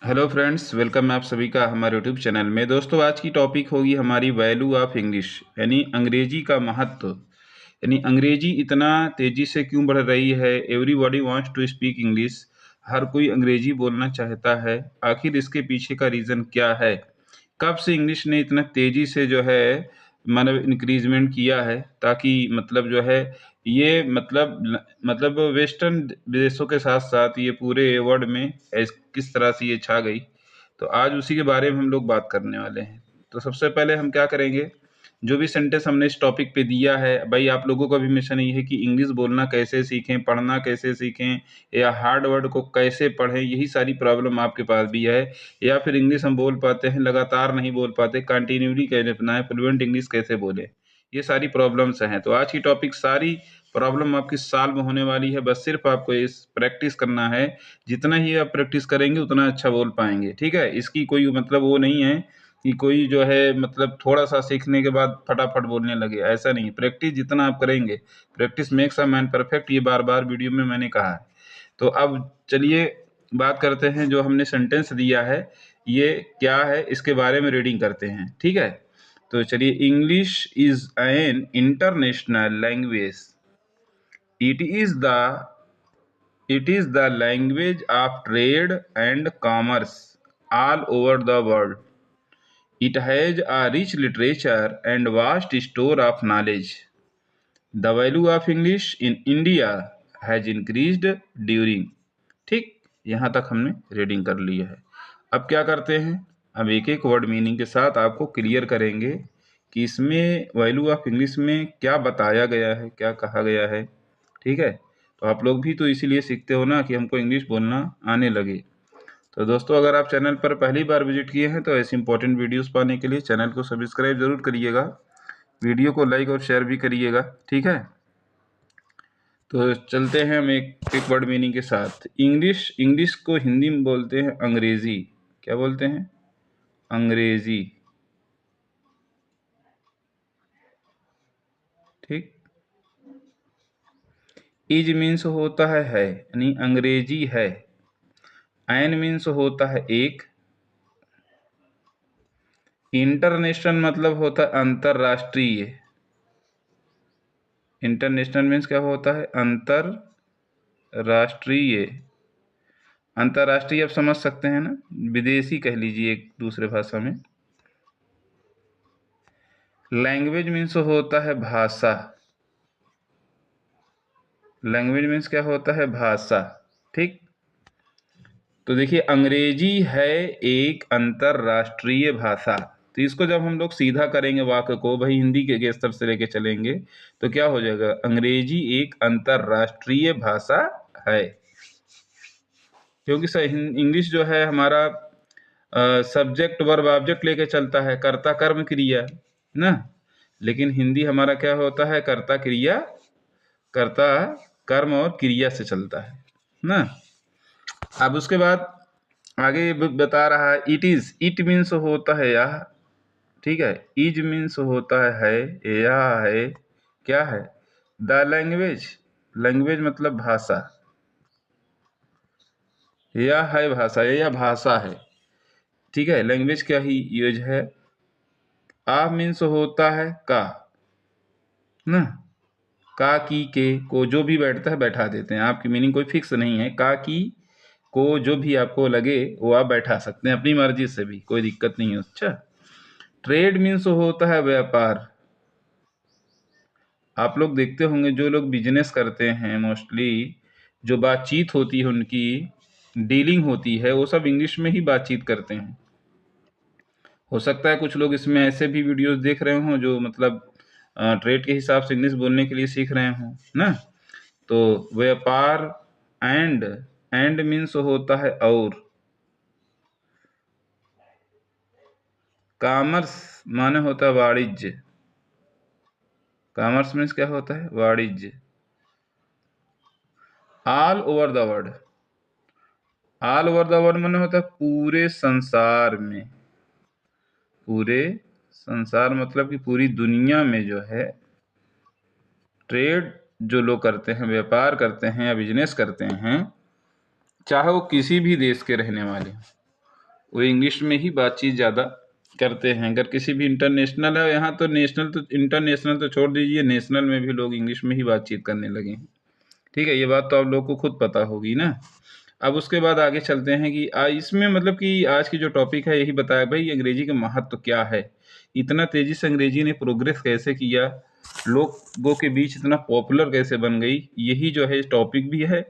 Hello friends, welcome है आप सभी का हमारे यूट्यूब चैनल में। दोस्तों, आज की टॉपिक होगी हमारी वैल्यू ऑफ इंग्लिश, यानी अंग्रेजी का महत्व। यानी अंग्रेजी इतना तेज़ी से क्यों बढ़ रही है। Everybody wants to speak English. हर कोई अंग्रेजी बोलना चाहता है। आखिर इसके पीछे का रीज़न क्या है? कब से इंग्लिश ने इतना तेज़ी से जो है मतलब इंक्रीज़मेंट किया है, ताकि मतलब जो है ये मतलब वेस्टर्न देशों के साथ-साथ ये पूरे वर्ल्ड में किस तरह से ये छा गई। तो आज उसी के बारे में हम लोग बात करने वाले हैं। तो सबसे पहले हम क्या करेंगे, जो भी सेंटेंस हमने इस टॉपिक पे दिया है, भाई आप लोगों का भी मिशन ये है कि इंग्लिश बोलना कैसे सीखें, पढ़ना कैसे सीखें, या हार्ड वर्ड को कैसे पढ़ें। यही सारी प्रॉब्लम आपके पास भी है। या फिर इंग्लिश हम बोल पाते हैं, लगातार नहीं बोल पाते, कंटिन्यूटी कैसे अपनाएं, फ्लुएंट इंग्लिश कैसे बोलें। ये सारी प्रॉब्लम्स हैं। तो आज की टॉपिक सारी प्रॉब्लम आपकी सॉल्व होने वाली है। बस सिर्फ आपको इस प्रैक्टिस करना है। जितना ही आप प्रैक्टिस करेंगे उतना अच्छा बोल पाएंगे। ठीक है, इसकी कोई मतलब वो नहीं है कि कोई जो है मतलब थोड़ा सा सीखने के बाद फटाफट बोलने लगे, ऐसा नहीं। प्रैक्टिस जितना आप करेंगे, practice makes a man perfect, ये बार बार वीडियो में मैंने कहा है। तो अब चलिए बात करते हैं, जो हमने सेंटेंस दिया है ये क्या है, इसके बारे में रीडिंग करते हैं। ठीक है, तो चलिए। English is an international language. It is the It is the language of trade and commerce all over the world. It has a rich literature and vast store of knowledge. The value of English in India has increased during। ठीक, यहाँ तक हमने reading कर लिया है। अब क्या करते हैं, अब एक एक वर्ड मीनिंग के साथ आपको क्लियर करेंगे कि इसमें वैल्यू ऑफ इंग्लिश में क्या बताया गया है, क्या कहा गया है। ठीक है, तो आप लोग भी तो इसीलिए सीखते हो ना कि हमको इंग्लिश बोलना आने लगे। तो दोस्तों, अगर आप चैनल पर पहली बार विजिट किए हैं तो ऐसी इंपॉर्टेंट वीडियोस पाने के लिए चैनल को सब्सक्राइब जरूर करिएगा, वीडियो को लाइक और शेयर भी करिएगा। ठीक है, तो चलते हैं हम एक एक वर्ड मीनिंग के साथ। इंग्लिश, इंग्लिश को हिंदी में बोलते हैं अंग्रेजी। क्या बोलते हैं? अंग्रेजी। ठीक, इज मीन्स होता है, यानी अंग्रेजी है। एन मीन्स होता है एक। इंटरनेशनल मतलब होता है अंतरराष्ट्रीय। इंटरनेशनल मीन्स क्या होता है? अंतरराष्ट्रीय। अंतरराष्ट्रीय आप समझ सकते हैं ना, विदेशी कह लीजिए एक दूसरे भाषा में। लैंग्वेज मीन्स होता है भाषा। लैंग्वेज मीन्स क्या होता है? भाषा। ठीक, तो देखिए, अंग्रेजी है एक अंतरराष्ट्रीय भाषा। तो इसको जब हम लोग सीधा करेंगे वाक्य को, भाई हिंदी के स्तर से लेके चलेंगे, तो क्या हो जाएगा? अंग्रेजी एक अंतरराष्ट्रीय भाषा है। क्योंकि इंग्लिश जो है हमारा सब्जेक्ट वर्ब ऑब्जेक्ट लेके चलता है, कर्ता कर्म क्रिया ना। लेकिन हिंदी हमारा क्या होता है? कर्ता क्रिया, कर्ता कर्म और क्रिया से चलता है ना। अब उसके बाद आगे बता रहा है, इट इज। इट मीन्स होता है यह। ठीक है, इज मीन्स होता है यह है। क्या है? The language. लैंग्वेज मतलब भाषा। यह है भाषा, यह भाषा है। ठीक है, लैंग्वेज क्या ही यूज है। आ मीन्स होता है का ना। का की के को जो भी बैठता है बैठा देते हैं। आपकी मीनिंग कोई फिक्स नहीं है। का की को जो भी आपको लगे वो आप बैठा सकते हैं अपनी मर्जी से भी, कोई दिक्कत नहीं है। अच्छा, ट्रेड मीन्स होता है व्यापार। आप लोग देखते होंगे जो लोग बिजनेस करते हैं, मोस्टली जो बातचीत होती है, उनकी डीलिंग होती है, वो सब इंग्लिश में ही बातचीत करते हैं। हो सकता है कुछ लोग इसमें ऐसे भी वीडियोस देख रहे हों जो मतलब ट्रेड के हिसाब से इंग्लिश बोलने के लिए सीख रहे हों ना। तो व्यापार। एंड। एंड मीन्स होता है और। कॉमर्स माने होता है वाणिज्य। कॉमर्स मीन्स क्या होता है? वाणिज्य। All over the world. All over the world माने होता है पूरे संसार में। पूरे संसार मतलब कि पूरी दुनिया में जो है ट्रेड जो लोग करते हैं, व्यापार करते हैं या बिजनेस करते हैं, चाहे वो किसी भी देश के रहने वाले हों, वो इंग्लिश में ही बातचीत ज़्यादा करते हैं। अगर किसी भी इंटरनेशनल है, यहाँ तो नेशनल तो इंटरनेशनल तो छोड़ दीजिए, नेशनल में भी लोग इंग्लिश में ही बातचीत करने लगे हैं। ठीक है, ये बात तो आप लोग को खुद पता होगी ना। अब उसके बाद आगे चलते हैं कि इसमें मतलब कि आज की जो टॉपिक है यही बताया भाई अंग्रेजी का महत्व क्या है, इतना तेजी से अंग्रेजी ने प्रोग्रेस कैसे किया, लोगों के बीच इतना पॉपुलर कैसे बन गई, यही जो है टॉपिक भी है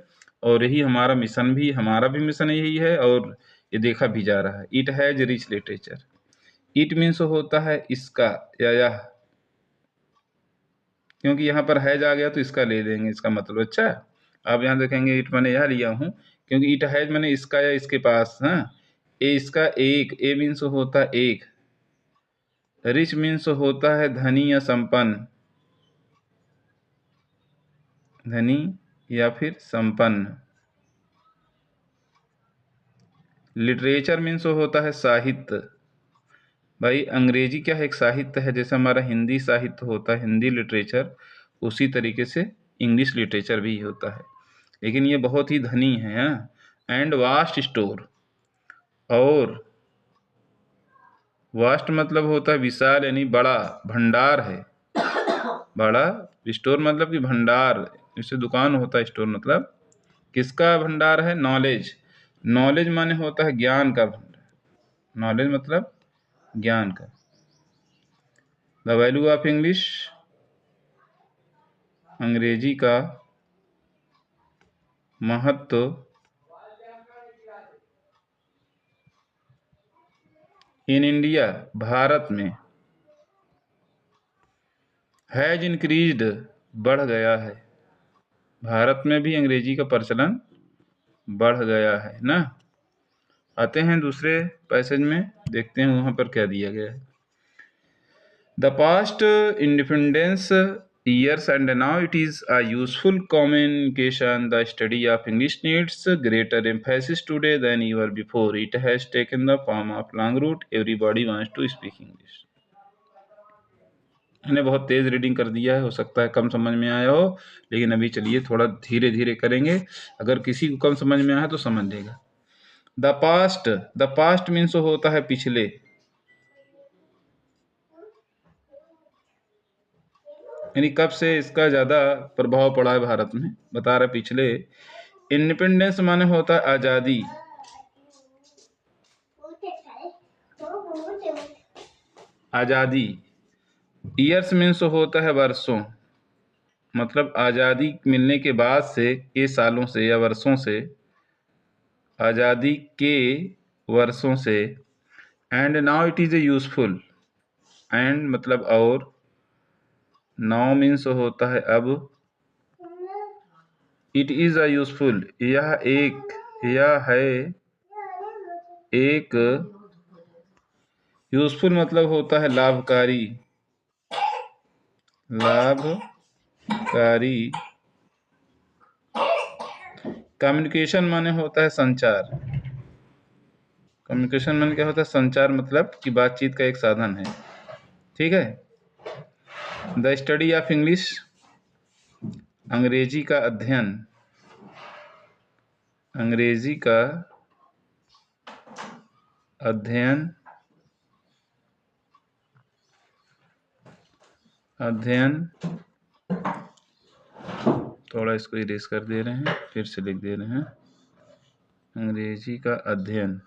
और यही हमारा मिशन भी, हमारा भी मिशन यही है और ये देखा भी जा रहा है। It has rich literature, it means होता है इसका या यह, क्योंकि यहाँ पर हैज आ गया तो इसका ले लेंगे, इसका मतलब अच्छा। आप यहाँ देखेंगे इट मैंने यह लिया हूँ क्योंकि इट हैज मैंने इसका या इसके पास। हाँ, ए इसका एक, ए मीन्स होता है एक, रिच मीन्स होता है धनी या संपन्न, धनी या फिर संपन्न। लिटरेचर मीन्स होता है साहित्य। भाई अंग्रेजी क्या है, एक साहित्य है, जैसे हमारा हिंदी साहित्य होता है, हिंदी लिटरेचर, उसी तरीके से इंग्लिश लिटरेचर भी होता है, लेकिन ये बहुत ही धनी है। एंड वास्ट स्टोर, और वास्ट मतलब होता है विशाल, यानी बड़ा, भंडार है बड़ा। स्टोर मतलब कि भंडार, जैसे दुकान होता है, स्टोर मतलब किसका भंडार है, नॉलेज। नॉलेज माने होता है ज्ञान का भंडार, नॉलेज मतलब ज्ञान का। द वैल्यू ऑफ इंग्लिश, अंग्रेजी का महत्व इन इंडिया, भारत में, हैज इंक्रीज्ड, बढ़ गया है। भारत में भी अंग्रेजी का प्रचलन बढ़ गया है ना। आते हैं दूसरे पैसेज में, देखते हैं वहाँ पर क्या दिया गया है। The past independence years and now it is a useful communication. The study of English needs greater emphasis today than ever before. It has taken the form of long route. Everybody wants to speak English. मैंने बहुत तेज reading कर दिया है, हो सकता है कम समझ में आया हो, लेकिन अभी चलिए थोड़ा धीरे धीरे करेंगे, अगर किसी को कम समझ में आया तो समझ लेगा। द पास्ट मीन्स होता है पिछले, यानी कब से इसका ज़्यादा प्रभाव पड़ा है भारत में, बता रहे पिछले। इंडिपेंडेंस माने होता है आज़ादी, आज़ादी। ईयर्स मीन्स होता है वर्षों, मतलब आज़ादी मिलने के बाद से, के सालों से या वर्षों से, आज़ादी के वर्षों से। And now it is a useful, and मतलब और, नाउ मीन्स होता है अब, इट इज़ अ यूजफुल, यह एक, यह है एक, यूजफुल मतलब होता है लाभकारी, लाभकारी। कम्युनिकेशन माने होता है संचार, कम्युनिकेशन माने क्या होता है, संचार मतलब कि बातचीत का एक साधन है। ठीक है। द स्टडी ऑफ इंग्लिश, अंग्रेजी का अध्ययन, अंग्रेजी का अध्ययन, अध्ययन, थोड़ा इसको इरेज कर दे रहे हैं, फिर से लिख दे रहे हैं। अंग्रेजी का अध्ययन,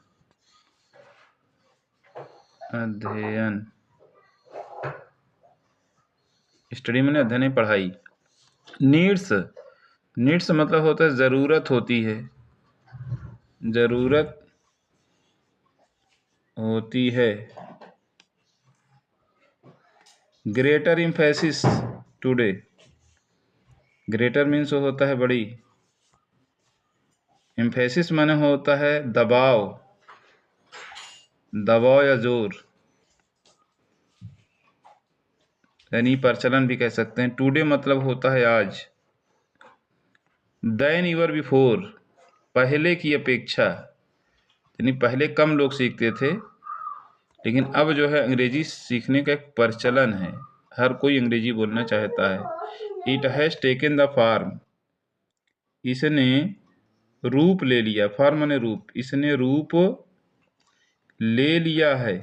अध्ययन, स्टडी मैंने अध्ययन है पढ़ाई। नीड्स, नीड्स मतलब होता है ज़रूरत होती है, ज़रूरत होती है। Greater emphasis today, greater means होता है बड़ी, इम्फेसिस माने होता है दबाव, दबाव या जोर, यानी प्रचलन भी कह सकते हैं। टुडे मतलब होता है आज। देन ईवर बिफोर, पहले की अपेक्षा, यानी पहले कम लोग सीखते थे, लेकिन अब जो है अंग्रेजी सीखने का एक प्रचलन है, हर कोई अंग्रेजी बोलना चाहता है। It has taken the form, इसने रूप ले लिया, फॉर्म माने रूप, इसने रूप ले लिया है,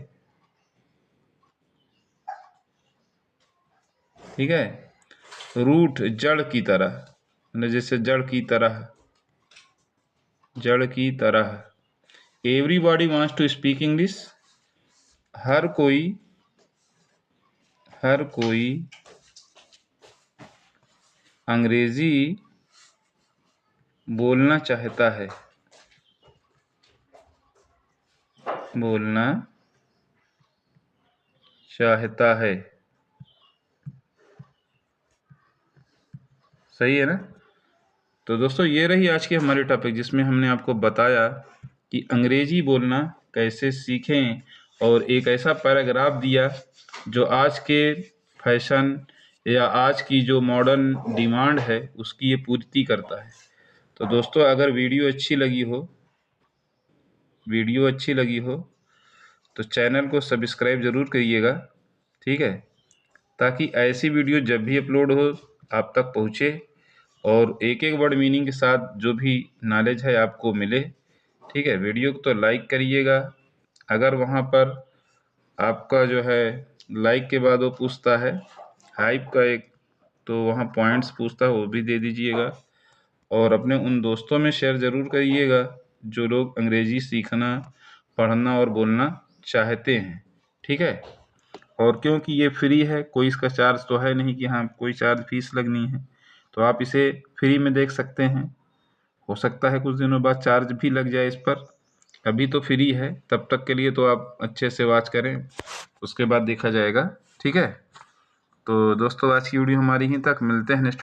ठीक है। रूट जड़ की तरह, जैसे जड़ की तरह, जड़ की तरह। Everybody wants to speak English, हर कोई अंग्रेजी बोलना चाहता है, बोलना चाहता है। सही है ना। तो दोस्तों ये रही आज की हमारी टॉपिक, जिसमें हमने आपको बताया कि अंग्रेजी बोलना कैसे सीखें, और एक ऐसा पैराग्राफ दिया जो आज के फैशन या आज की जो मॉडर्न डिमांड है उसकी ये पूर्ति करता है। तो दोस्तों अगर वीडियो अच्छी लगी हो तो चैनल को सब्सक्राइब ज़रूर करिएगा, ठीक है, ताकि ऐसी वीडियो जब भी अपलोड हो आप तक पहुँचे और एक एक वर्ड मीनिंग के साथ जो भी नॉलेज है आपको मिले, ठीक है। वीडियो को तो लाइक करिएगा, अगर वहाँ पर आपका जो है लाइक के बाद वो पूछता है हाइप का एक, तो वहाँ पॉइंट्स पूछता है, वो भी दे दीजिएगा। और अपने उन दोस्तों में शेयर ज़रूर करिएगा जो लोग अंग्रेज़ी सीखना, पढ़ना और बोलना चाहते हैं, ठीक है। और क्योंकि ये फ्री है, कोई इसका चार्ज तो है नहीं कि हाँ कोई चार्ज फीस लगनी है, तो आप इसे फ्री में देख सकते हैं। हो सकता है कुछ दिनों बाद चार्ज भी लग जाए इस पर, अभी तो फ्री है, तब तक के लिए तो आप अच्छे से वॉच करें, उसके बाद देखा जाएगा, ठीक है। तो दोस्तों आज की वीडियो हमारी यहीं तक, मिलते हैं नेक्स्ट